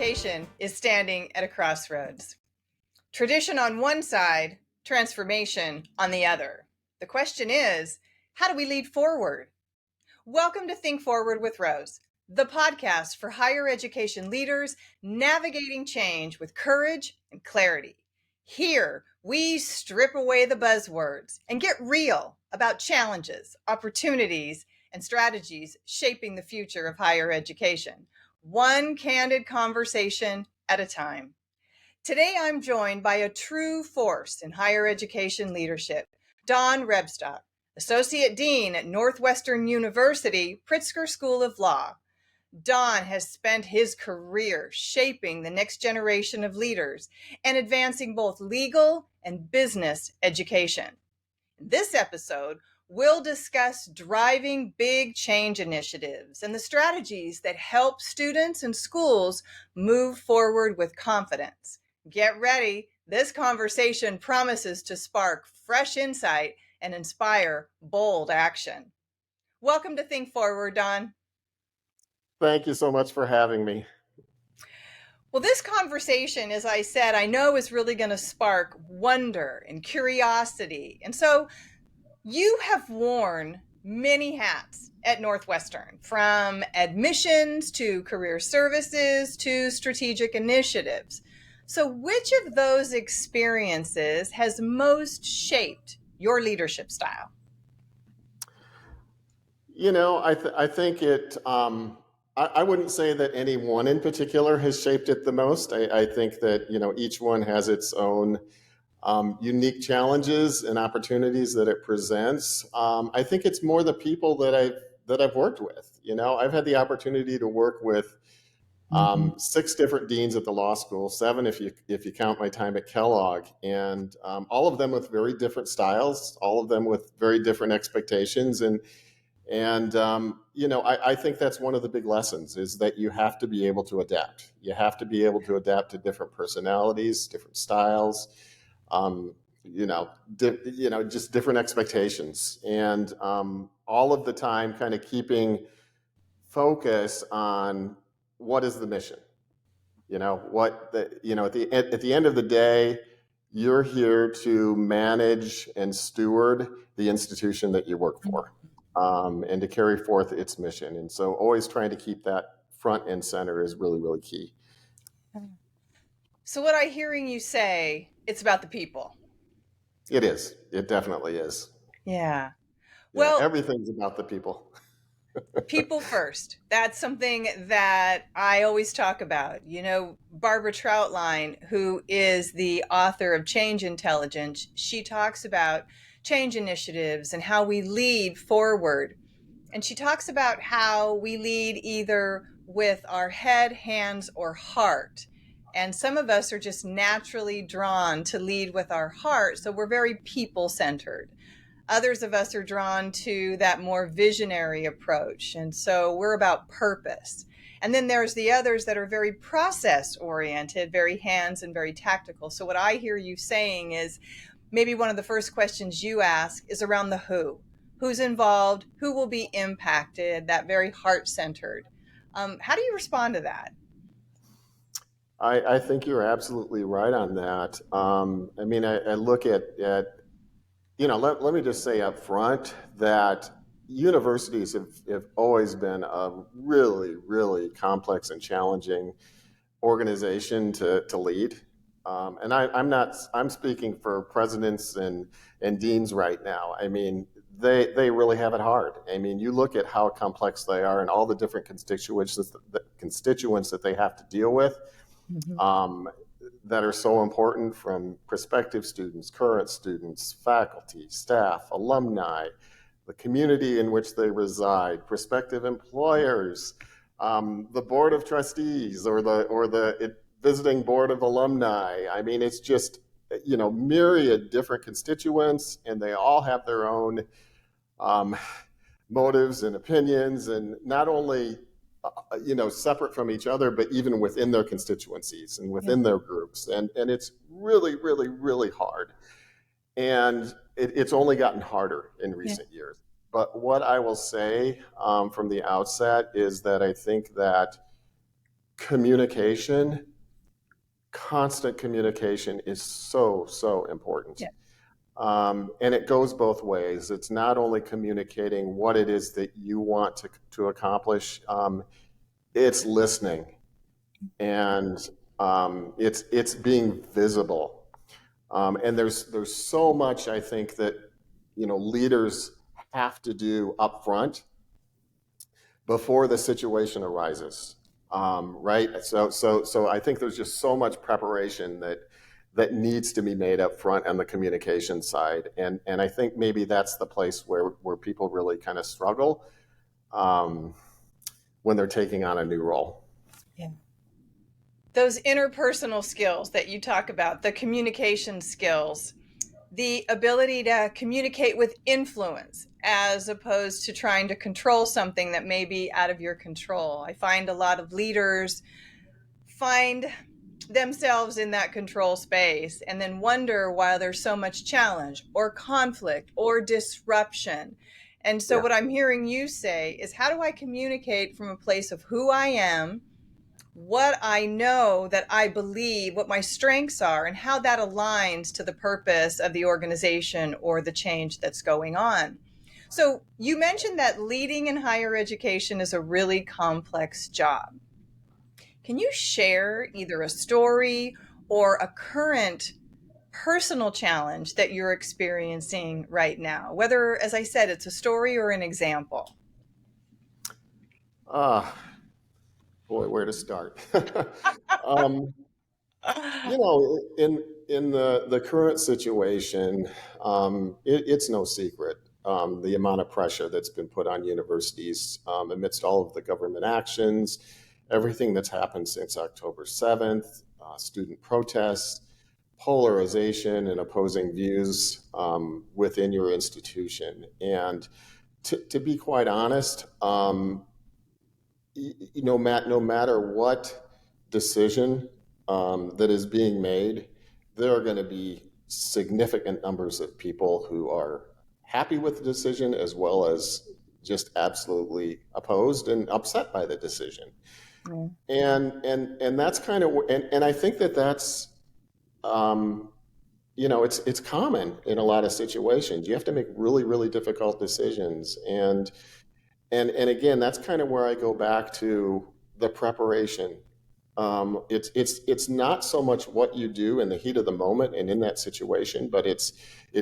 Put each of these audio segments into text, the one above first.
education is standing at a crossroads. Tradition on one side, transformation on the other. The question is, how do we lead forward? Welcome to Think Forward with Rose, the podcast for higher education leaders navigating change with courage and clarity. Here, we strip away the buzzwords and get real about challenges, opportunities, and strategies shaping the future of higher education, one candid conversation at a time. Today, I'm joined by a true force in higher education leadership, Don Rebstock, Associate Dean at Northwestern University, Pritzker School of Law. Don has spent his career shaping the next generation of leaders and advancing both legal and business education. In this episode, we'll discuss driving big change initiatives and the strategies that help students and schools move forward with confidence. Get ready. This conversation promises to spark fresh insight and inspire bold action. Welcome to Think Forward, Don. Thank you so much for having me. Well, this conversation, as I said, I know is really going to spark wonder and curiosity. And so you have worn many hats at Northwestern, from admissions to career services to strategic initiatives. So which of those experiences has most shaped your leadership style? You know, I think it, I wouldn't say that any one in particular has shaped it the most. I think that, each one has its own unique challenges and opportunities that it presents. I think it's more the people that I've worked with. I've had the opportunity to work with 6 different deans at the law school, 7 if you count my time at Kellogg, and all of them with very different styles, all of them with very different expectations, and I think that's one of the big lessons, is that you have to be able to adapt. You have to be able to adapt to different personalities, different styles, just different expectations, and all of the time kind of keeping focus on what is the mission. At the end of the day, you're here to manage and steward the institution that you work for, and to carry forth its mission. And so always trying to keep that front and center is really, really key. So what I'm hearing you say, it's about the people. It is. It definitely is. Yeah. Well, everything's about the people. People first. That's something that I always talk about. Barbara Troutline, who is the author of Change Intelligence, she talks about change initiatives and how we lead forward. And she talks about how we lead either with our head, hands, or heart. And some of us are just naturally drawn to lead with our heart. So we're very people-centered. Others of us are drawn to that more visionary approach. And so we're about purpose. And then there's the others that are very process-oriented, very hands and very tactical. So what I hear you saying is maybe one of the first questions you ask is around the who. Who's involved? Who will be impacted? That very heart-centered. How do you respond to that? I think you're absolutely right on that. I look at let me just say up front that universities have always been a really, really complex and challenging organization to lead. And I'm speaking for presidents and deans right now. They really have it hard. You look at how complex they are and all the different constituents that they have to deal with. That are so important, from prospective students, current students, faculty, staff, alumni, the community in which they reside, prospective employers, the board of trustees, or the visiting board of alumni. It's just, myriad different constituents, and they all have their own motives and opinions, and not only separate from each other, but even within their constituencies and within their groups. And it's really, really, really hard. And it's only gotten harder in recent years. But what I will say from the outset is that I think that communication, constant communication is so important. Yeah. And it goes both ways. It's not only communicating what it is that you want to accomplish, it's listening, and it's being visible. And there's so much, I think, that leaders have to do up front before the situation arises. Right? So I think there's just so much preparation that needs to be made up front on the communication side, and I think maybe that's the place where people really kind of struggle um, when they're taking on a new role. Yeah. Those interpersonal skills that you talk about, the communication skills, the ability to communicate with influence as opposed to trying to control something that may be out of your control. I find a lot of leaders find themselves in that control space and then wonder why there's so much challenge or conflict or disruption. And so Yeah. what I'm hearing you say is, how do I communicate from a place of who I am, what I know, that I believe, what my strengths are, and how that aligns to the purpose of the organization or the change that's going on. So you mentioned that leading in higher education is a really complex job. Can you share either a story or a current personal challenge that you're experiencing right now? Whether, as I said, it's a story or an example. Ah, boy, where to start? um, in the current situation, it's no secret the amount of pressure that's been put on universities amidst all of the government actions, everything that's happened since October 7th, student protests, polarization and opposing views within your institution. And to be quite honest, no matter what decision that is being made, there are going to be significant numbers of people who are happy with the decision as well as just absolutely opposed and upset by the decision. Mm. And that's kind of, and I think that's um, it's common in a lot of situations. You have to make really difficult decisions, and again, that's kind of where I go back to the preparation. It's not so much what you do in the heat of the moment and in that situation, but it's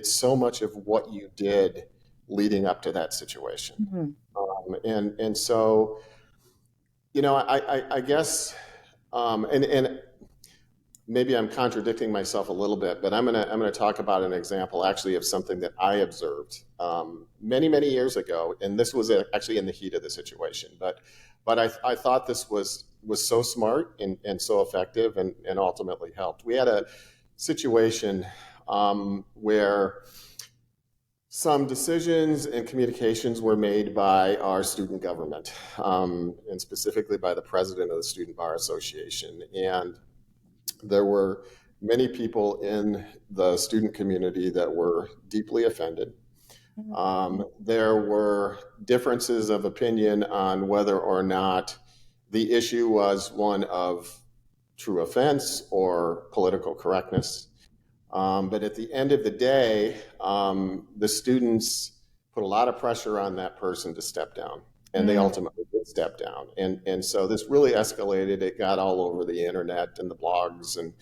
so much of what you did leading up to that situation. Mhm. And so I guess and maybe I'm contradicting myself a little bit, but I'm gonna talk about an example actually of something that I observed many years ago, and this was actually in the heat of the situation. But I thought this was so smart and so effective and ultimately helped. We had a situation where some decisions and communications were made by our student government, and specifically by the president of the Student Bar Association. And there were many people in the student community that were deeply offended. There were differences of opinion on whether or not the issue was one of true offense or political correctness. But at the end of the day, the students put a lot of pressure on that person to step down, and they Mm. ultimately did step down. And so this really escalated. It got all over the internet and the blogs and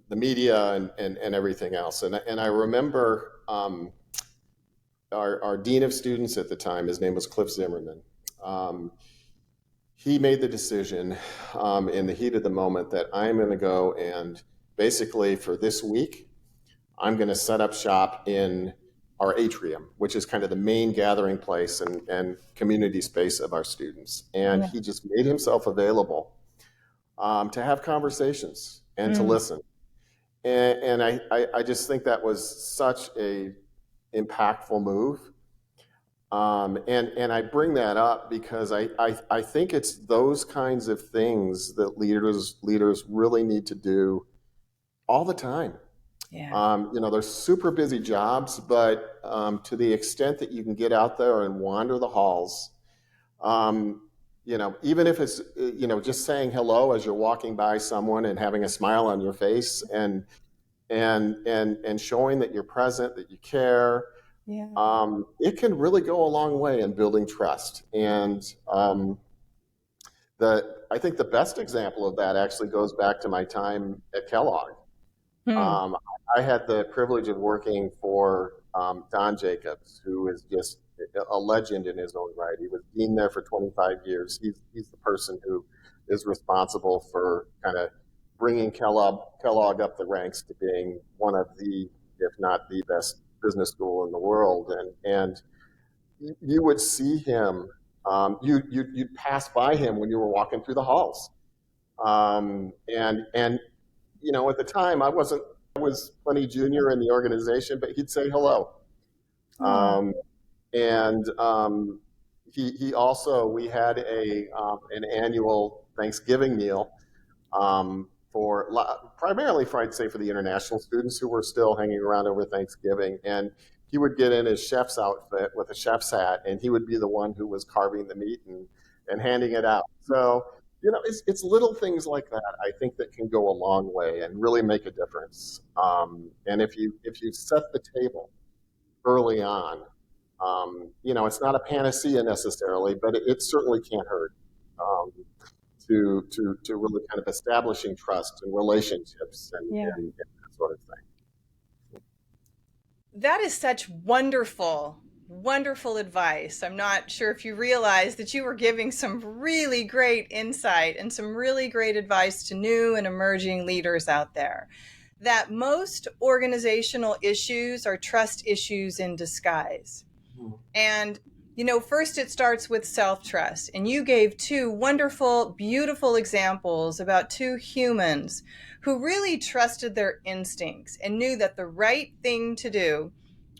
the media and everything else. And I remember our dean of students at the time. His name was Cliff Zimmerman. Um, he made the decision in the heat of the moment that I'm going to go and basically for this week, I'm going to set up shop in our atrium, which is kind of the main gathering place and community space of our students. And Yeah. he just made himself available to have conversations and to Mm. listen. And I just think that was such a impactful move. And I bring that up because I think it's those kinds of things that leaders really need to do all the time. Yeah. They're super busy jobs, but to the extent that you can get out there and wander the halls, um, even if it's, just saying hello as you're walking by someone and having a smile on your face and showing that you're present, that you care, Yeah. it can really go a long way in building trust. And I think the best example of that actually goes back to my time at Kellogg. Hmm. Um, I had the privilege of working for Don Jacobs, who is just a legend in his own right. He was dean there for 25 years. He's the person who is responsible for kind of bringing Kellogg up the ranks to being one of the, if not the best business school in the world. And you would see him, you'd pass by him when you were walking through the halls. And at the time I was plenty junior in the organization, but he'd say hello. Oh. Um, and he also, we had an annual Thanksgiving meal primarily for, I'd say, for the international students who were still hanging around over Thanksgiving. And he would get in his chef's outfit with a chef's hat, and he would be the one who was carving the meat and handing it out. So, it's little things like that, I think, that can go a long way and really make a difference. And if you set the table early on, it's not a panacea necessarily, but it certainly can't hurt. To really kind of establishing trust and relationships Yeah. and that sort of thing. That is such wonderful, wonderful advice. I'm not sure if you realize that you were giving some really great insight and some really great advice to new and emerging leaders out there. That most organizational issues are trust issues in disguise. And, first it starts with self trust. And you gave two wonderful, beautiful examples about two humans who really trusted their instincts and knew that the right thing to do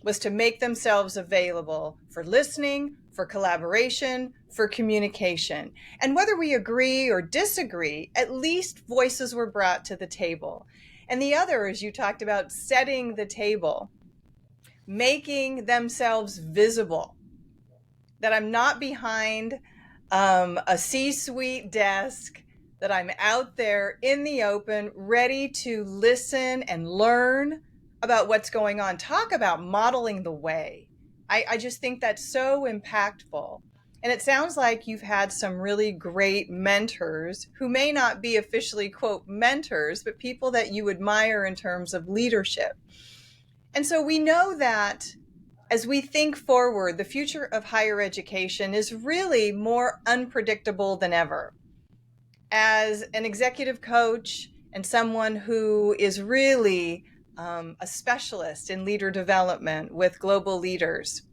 was to make themselves available for listening, for collaboration, for communication. And whether we agree or disagree, at least voices were brought to the table. And the other, as you talked about, setting the table, making themselves visible, that I'm not behind a C-suite desk, that I'm out there in the open, ready to listen and learn about what's going on. Talk about modeling the way. I just think that's so impactful. And it sounds like you've had some really great mentors who may not be officially, quote, mentors, but people that you admire in terms of leadership. And so we know that as we think forward, the future of higher education is really more unpredictable than ever. As an executive coach and someone who is really a specialist in leader development with global leaders,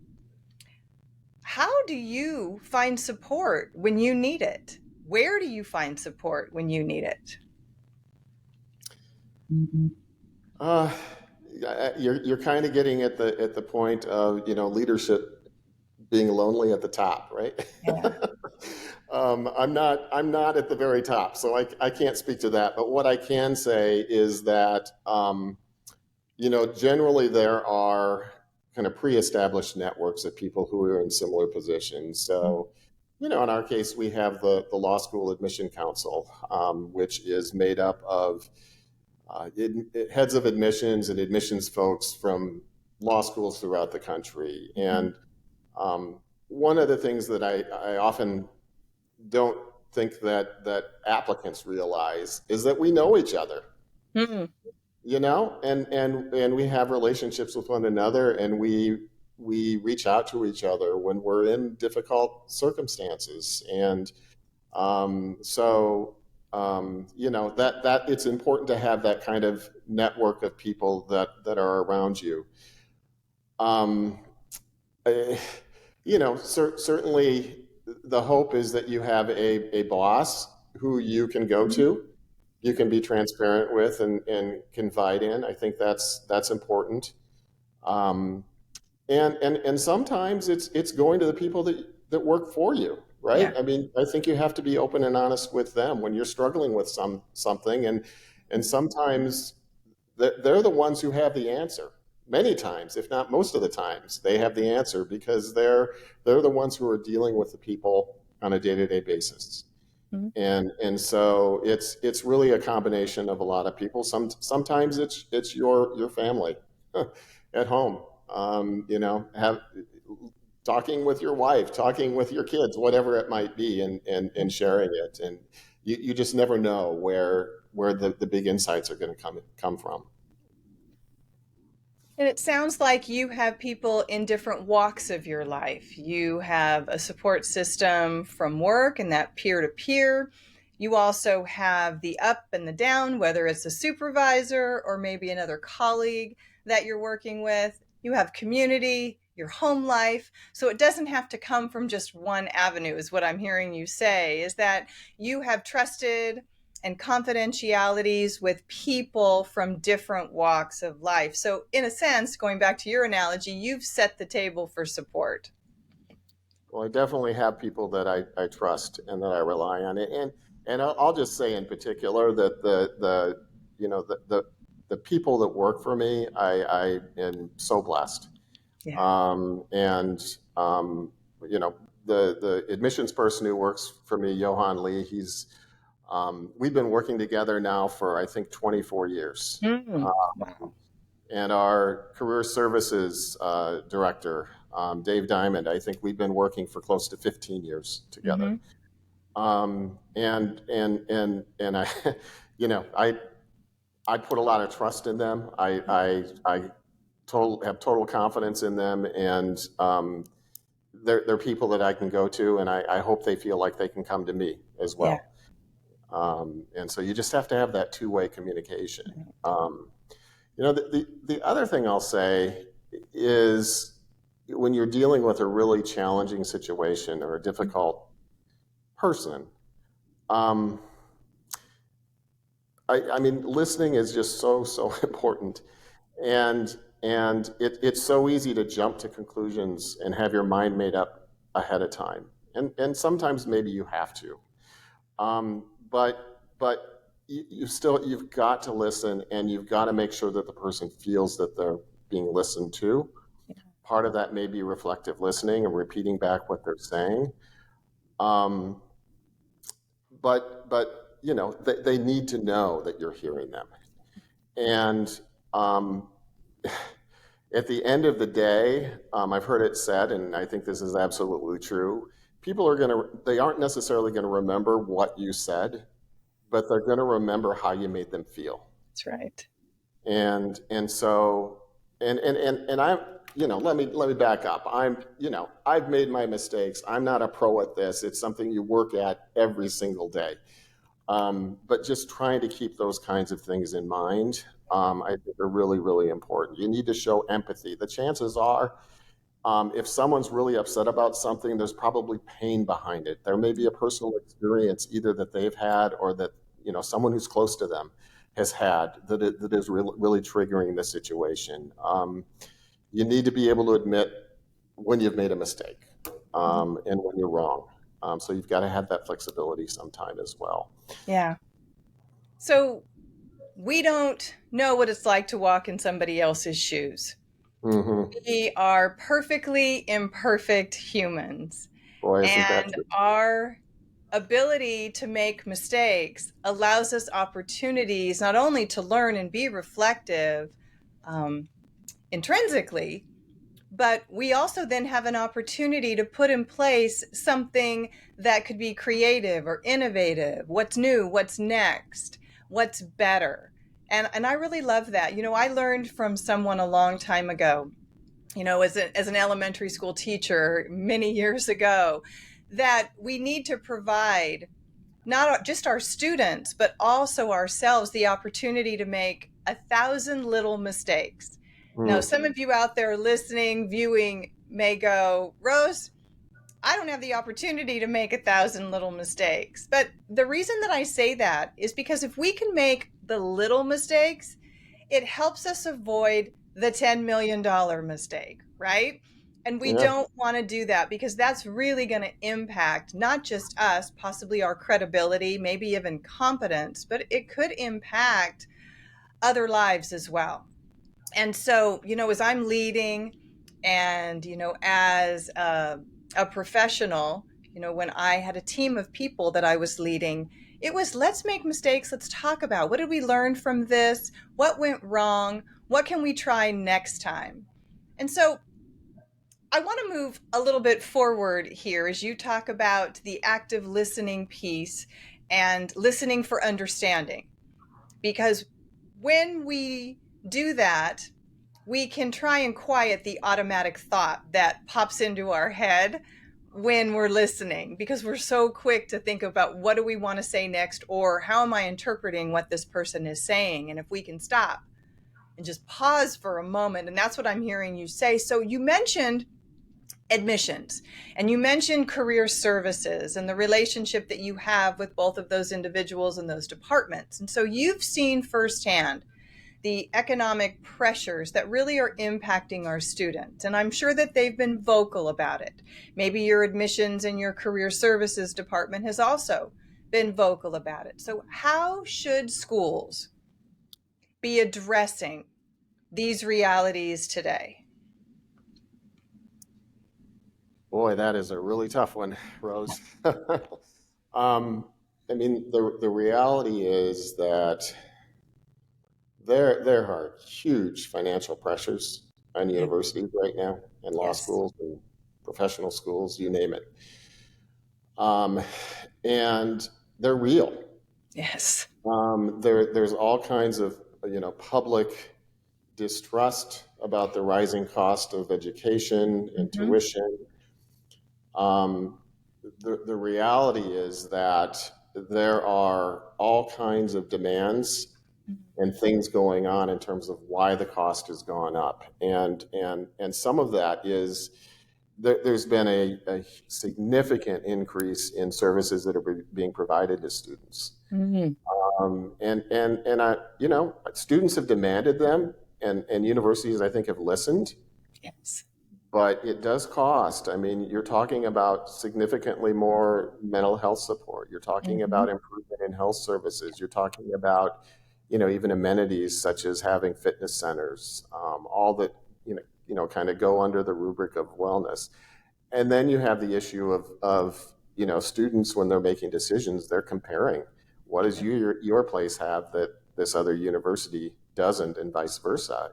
how do you find support when you need it? Where do you find support when you need it? Uh, you're kind of getting at the point of leadership being lonely at the top, right? Yeah. I'm not at the very top, so I can't speak to that. But what I can say is that generally there are kind of pre-established networks of people who are in similar positions. So, in our case, we have the Law School Admission Council, which is made up of heads of admissions and admissions folks from law schools throughout the country. And one of the things that I often don't think that applicants realize is that we know each other. Mm-hmm. And we have relationships with one another, and we reach out to each other when we're in difficult circumstances. And that it's important to have that kind of network of people that are around you. Um, Certainly the hope is that you have a boss who you can go to, you can be transparent with and confide in. I think that's important. Um, and sometimes it's going to the people that work for you, right? Yeah. I mean, I think you have to be open and honest with them when you're struggling with something, and sometimes they're the ones who have the answer. Many times, if not most of the times, they have the answer because they're the ones who are dealing with the people on a day-to-day basis. Mhm. And so it's really a combination of a lot of people. Sometimes it's your family at home. Have talking with your wife, talking with your kids, whatever it might be, and sharing it. And you just never know where the big insights are going to come from. And it sounds like you have people in different walks of your life. You have a support system from work and that peer to peer. You also have the up and the down, whether it's a supervisor or maybe another colleague that you're working with. You have community, your home life. So it doesn't have to come from just one avenue, is what I'm hearing you say, is that you have trusted and confidentialities with people from different walks of life. So, in a sense, going back to your analogy, you've set the table for support. Well, I definitely have people that I trust and that I rely on. And I'll just say in particular that the people that work for me, I am so blessed. Yeah. And you know, the admissions person who works for me, Johan Lee, we've been working together now for I think 24 years. Mm. Wow. And our career services director, Dave Diamond, I think we've been working for close to 15 years together. Mm-hmm. And I, you know, I put a lot of trust in them. I have total confidence in them, and they're people that I can go to, and I hope they feel like they can come to me as Yeah. well. And so you just have to have that two-way communication. The other thing I'll say is when you're dealing with a really challenging situation or a difficult person, um, I mean, listening is just so important, and it's so easy to jump to conclusions and have your mind made up ahead of time, and sometimes maybe you have to. But you've got to listen, and you've got to make sure that the person feels that they're being listened to. Part of that may be reflective listening and repeating back what they're saying. Um, but they need to know that you're hearing them. And at the end of the day, I've heard it said, and I think this is absolutely true. They aren't necessarily going to remember what you said, but they're going to remember how you made them feel. That's right. And so and I let me back up. I've made my mistakes. I'm not a pro at this. It's something you work at every single day. But just trying to keep those kinds of things in mind, I think are really, really important. You need to show empathy. The chances are, if someone's really upset about something, there's probably pain behind it. There may be a personal experience either that they've had or that someone who's close to them has had that is really triggering the situation. You need to be able to admit when you've made a mistake and when you're wrong. So you've got to have that flexibility sometime as well. Yeah. So we don't know what it's like to walk in somebody else's shoes. Mm-hmm. We are perfectly imperfect humans. Boy, isn't that And true? our ability to make mistakes allows us opportunities not only to learn and be reflective um, intrinsically, but we also then have an opportunity to put in place something that could be creative or innovative. What's new? What's next? What's better? And I really love that. I learned from someone a long time ago, as an elementary school teacher many years ago, that we need to provide not just our students, but also ourselves the opportunity to make 1,000 little mistakes. Now, Mm. some of you out there listening, viewing may go, Rose, I don't have the opportunity to make 1,000 little mistakes. But the reason that I say that is because if we can make the little mistakes, it helps us avoid the $10 million mistake, right? And we Yeah. don't want to do that because that's really going to impact not just us, possibly our credibility, maybe even competence, but it could impact other lives as well. And so, as I'm leading and, as a professional, When I had a team of people that I was leading, it was, let's make mistakes. Let's talk about, what did we learn from this? What went wrong? What can we try next time? And so I want to move a little bit forward here as you talk about the active listening piece and listening for understanding. Because when we do that, we can try and quiet the automatic thought that pops into our head when we're listening, because we're so quick to think about what do we want to say next, or how am I interpreting what this person is saying? And if we can stop and just pause for a moment, and that's what I'm hearing you say. So you mentioned admissions, and you mentioned career services and the relationship that you have with both of those individuals and those departments. And so you've seen firsthand the economic pressures that really are impacting our students. And I'm sure that they've been vocal about it. Maybe your admissions and your career services department has also been vocal about it. So how should schools be addressing these realities today? Boy, that is a really tough one, Rose. I mean, the reality is that there are huge financial pressures on universities right now, and law Yes. schools and professional schools, you name it. Um, and they're real. Yes. There's all kinds of, public distrust about the rising cost of education and Mm-hmm. tuition. Um, the reality is that there are all kinds of demands and things going on in terms of why the cost has gone up, and some of that is there's been a significant increase in services that are being provided to students, Mm-hmm. and students have demanded them, and universities, I think, have listened. Yes. But it does cost. I mean, you're talking about significantly more mental health support. You're talking Mm-hmm. about improvement in health services. You're talking about, even amenities such as having fitness centers, all that, kind of go under the rubric of wellness. And then you have the issue of students, when they're making decisions, they're comparing, what does your place have that this other university doesn't, and vice versa.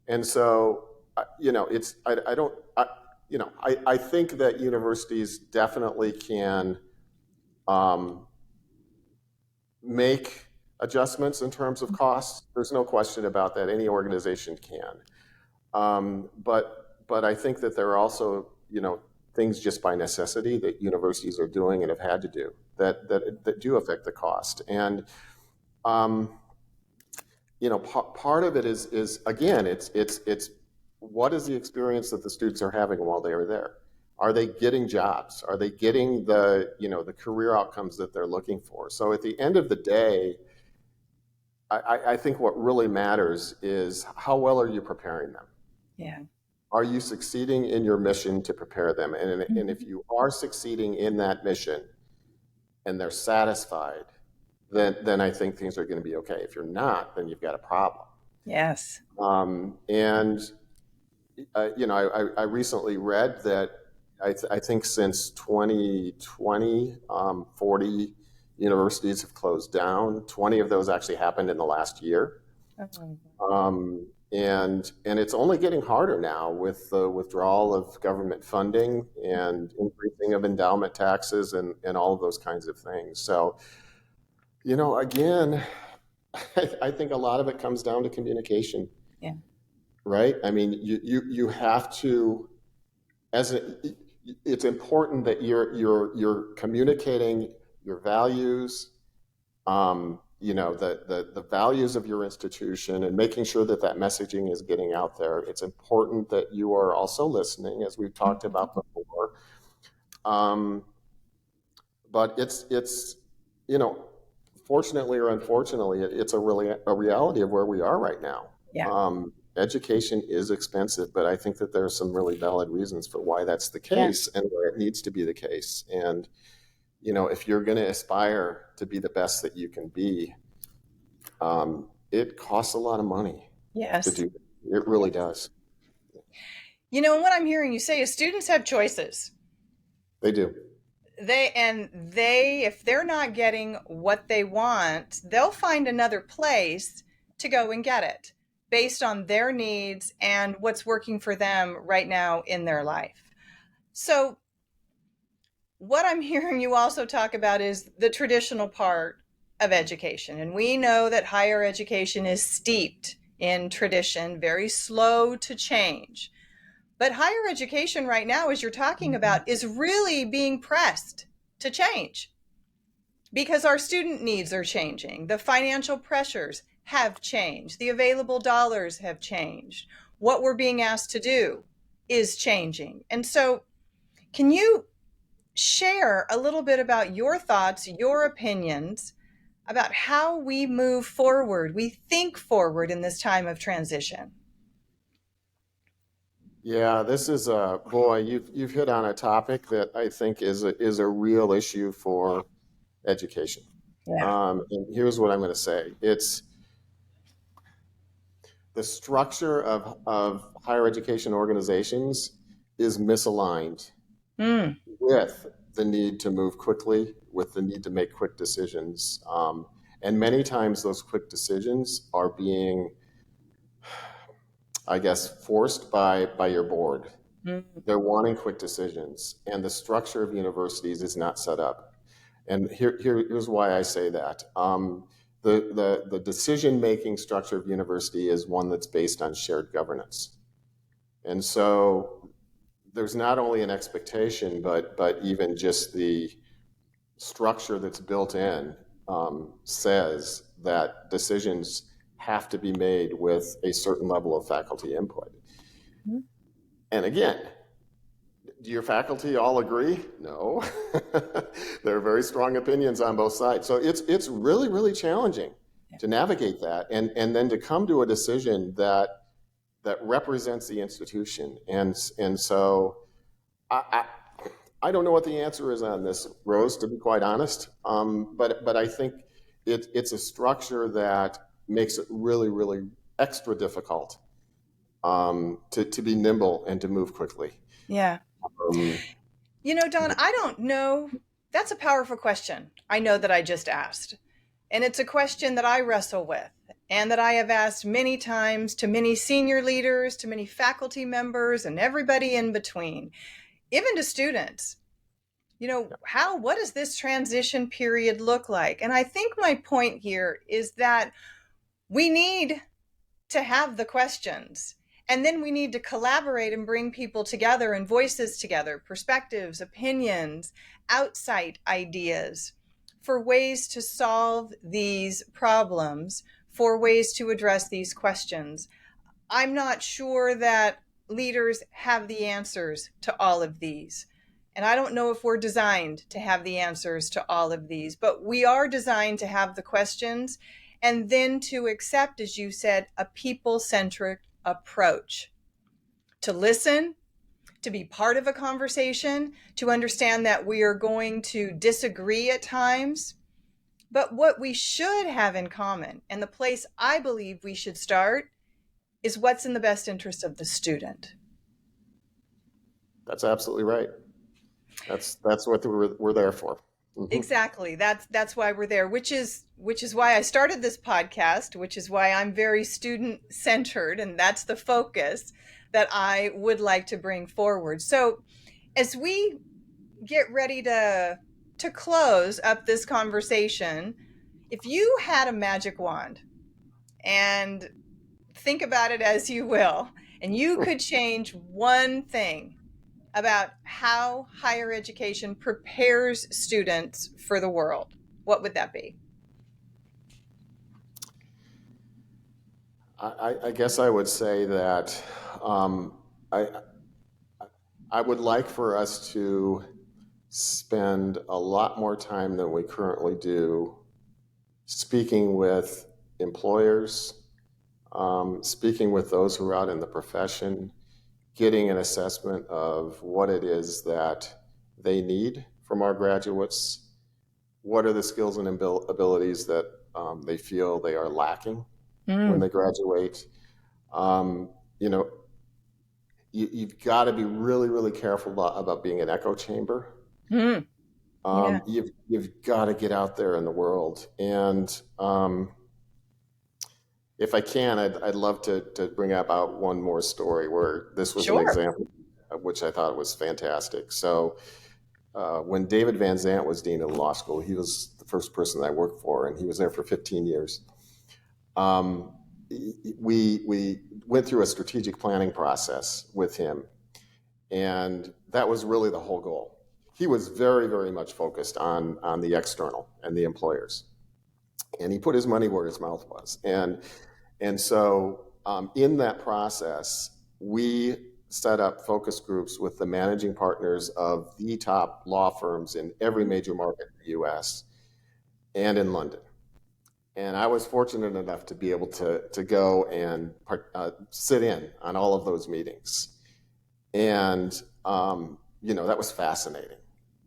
And so, it's, I don't, I think that universities definitely can um, make adjustments in terms of costs. There's no question about that. Any organization can. But I think that there are also, things just by necessity that universities are doing and have had to do that do affect the cost. And, um, part of it is again, it's what is the experience that the students are having while they are there? Are they getting jobs? Are they getting the career outcomes that they're looking for? So at the end of the day, I think what really matters is, how well are you preparing them? Yeah. Are you succeeding in your mission to prepare them? And if Mm-hmm. you are succeeding in that mission and they're satisfied, then I think things are going to be okay. If you're not, then you've got a problem. Yes. And I recently read that I think since 2020, 40 universities have closed down. 20 of those actually happened in the last year. Oh. And it's only getting harder now with the withdrawal of government funding and increasing of endowment taxes and all of those kinds of things. So, again, I think a lot of it comes down to communication, Yeah. right? I mean, you have to, it's important that you're communicating your values, the values of your institution, and making sure that that messaging is getting out there. It's important that you are also listening, as we've talked about before. Um, but it's you know, fortunately or unfortunately, it's a reality of where we are right now. Yeah. Education is expensive, but I think that there are some really valid reasons for why that's the Yeah. case and where it needs to be the case. And if you're going to aspire to be the best that you can be, it costs a lot of money to Yes. do it. It really does. What I'm hearing you say is students have choices. They do. If they're not getting what they want, they'll find another place to go and get it based on their needs and what's working for them right now in their life. So what I'm hearing you also talk about is the traditional part of education. And we know that higher education is steeped in tradition, very slow to change. But higher education right now, as you're talking about, is really being pressed to change because our student needs are changing. The financial pressures have changed. The available dollars have changed. What we're being asked to do is changing. And so, can you share a little bit about your thoughts, your opinions about how we move forward, we think forward in this time of transition? Yeah, this is a boy. You've hit on a topic that I think is a real issue for education. Yeah. And here's what I'm going to say: it's the structure of higher education organizations is misaligned Mm. with the need to move quickly, with the need to make quick decisions. And many times those quick decisions are being, I guess, forced by your board. Mm. They're wanting quick decisions, and the structure of universities is not set up. And here's why I say that. The decision-making structure of university is one that's based on shared governance. And so there's not only an expectation, but even just the structure that's built in says that decisions have to be made with a certain level of faculty input. And again, do your faculty all agree? No. There are very strong opinions on both sides. So it's really, really challenging to navigate that and then to come to a decision that represents the institution. And so I, I don't know what the answer is on this, Rose, to be quite honest. But I think it's a structure that makes it really, really extra difficult to be nimble and to move quickly. Yeah. Um, Don, I don't know. That's a powerful question. I know that I just asked. And it's a question that I wrestle with and that I have asked many times to many senior leaders, to many faculty members, and everybody in between, even to students. What does this transition period look like? And I think my point here is that we need to have the questions. And then we need to collaborate and bring people together and voices together, perspectives, opinions, outside ideas for ways to solve these problems, for ways to address these questions. I'm not sure that leaders have the answers to all of these. And I don't know if we're designed to have the answers to all of these, but we are designed to have the questions and then to accept, as you said, a people-centric approach, to listen, to be part of a conversation, to understand that we are going to disagree at times. But what we should have in common, and the place I believe we should start, is what's in the best interest of the student. that's absolutely right. That's what we're there for. Mm-hmm. Exactly. That's why we're there, which is why I started this podcast, which is why I'm very student centered, and that's the focus that I would like to bring forward. So, as we get ready to close up this conversation, if you had a magic wand, and think about it as you will, and you could change one thing about how higher education prepares students for the world, what would that be? I guess I would say that I I would like for us to spend a lot more time than we currently do speaking with employers, speaking with those who are out in the profession, getting an assessment of what it is that they need from our graduates, what are the skills and abilities that they feel they are lacking when they graduate. Um, you know, you've got to be really, really careful about being an echo chamber. Mm, yeah. You've got to get out there in the world. And if I can, I'd love to bring up out one more story where this was an Sure. example of which I thought was fantastic. So when David Van Zant was dean of law school, he was the first person that I worked for, and he was there for 15 years. Um, we went through a strategic planning process with him, and that was really the whole goal. He was very, very much focused on the external and the employers, and he put his money where his mouth was. And so in that process, we set up focus groups with the managing partners of the top law firms in every major market in the US and in London. And I was fortunate enough to be able to go and sit in on all of those meetings. And, that was fascinating.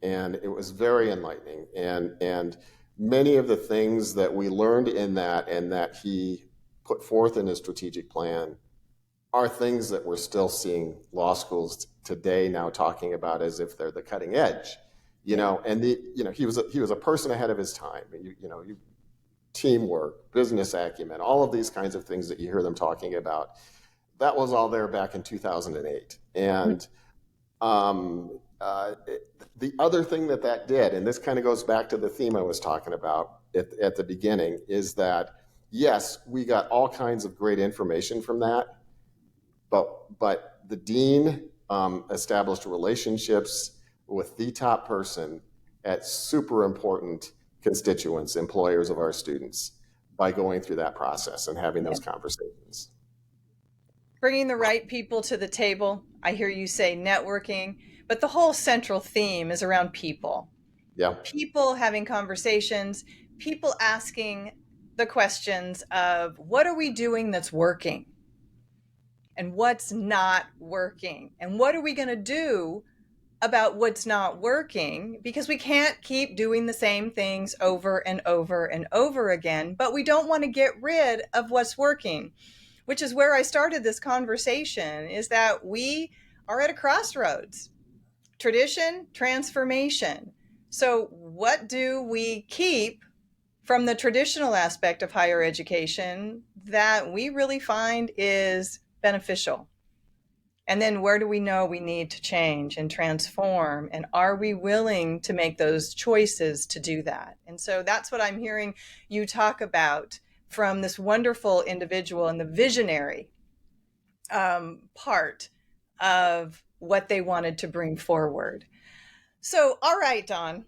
And it was very enlightening. And many of the things that we learned in that and that he put forth in his strategic plan are things that we're still seeing law schools today now talking about as if they're the cutting edge, and he was a person ahead of his time. Teamwork, business acumen, all of these kinds of things that you hear them talking about, that was all there back in 2008. And the other thing that did, and this kind of goes back to the theme I was talking about at the beginning, is that yes, we got all kinds of great information from that, but the dean established relationships with the top person at super important constituents, employers of our students, by going through that process and having those conversations. Bringing the right people to the table. I hear you say networking, but the whole central theme is around people. Yeah. People having conversations, people asking the questions of what are we doing that's working and what's not working, and what are we going to do about what's not working, because we can't keep doing the same things over and over and over again, but we don't want to get rid of what's working, which is where I started this conversation, is that we are at a crossroads. Tradition, transformation. So what do we keep from the traditional aspect of higher education that we really find is beneficial? And then where do we know we need to change and transform? And are we willing to make those choices to do that? And so that's what I'm hearing you talk about from this wonderful individual and the visionary part of what they wanted to bring forward. So, all right, Don,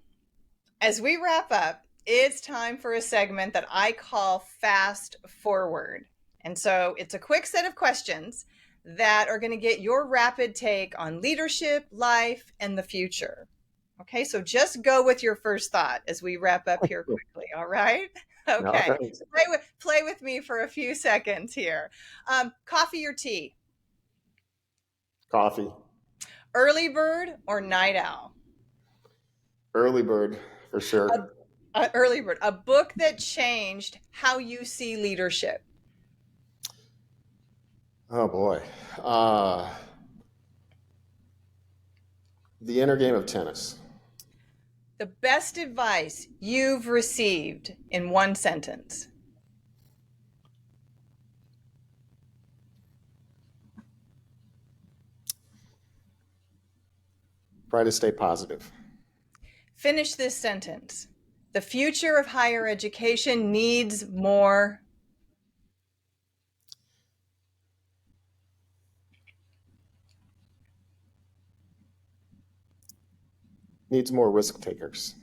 as we wrap up, it's time for a segment that I call Fast Forward. And so it's a quick set of questions that are going to get your rapid take on leadership, life, and the future. Okay, so just go with your first thought as we wrap up here quickly. All right? Okay. All right. So play with me for a few seconds here. Coffee or tea? Coffee. Early bird or night owl? Early bird, for sure. Early bird. A book that changed how you see leadership? Oh boy. The Inner Game of Tennis. The best advice you've received in one sentence? Try to stay positive. Finish this sentence. The future of higher education needs more. Needs more risk takers.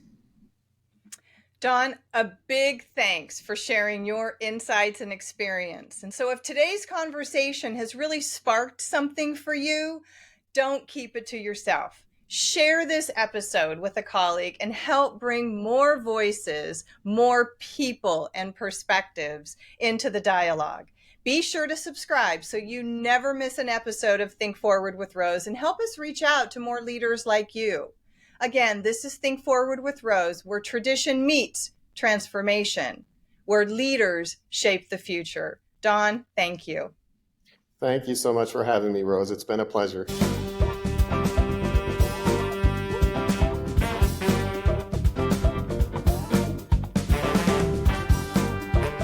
Don, a big thanks for sharing your insights and experience. And so if today's conversation has really sparked something for you, don't keep it to yourself. Share this episode with a colleague and help bring more voices, more people and perspectives into the dialogue. Be sure to subscribe so you never miss an episode of Think Forward with Rose, and help us reach out to more leaders like you. Again, this is Think Forward with Rose, where tradition meets transformation, where leaders shape the future. Don, thank you. Thank you so much for having me, Rose. It's been a pleasure.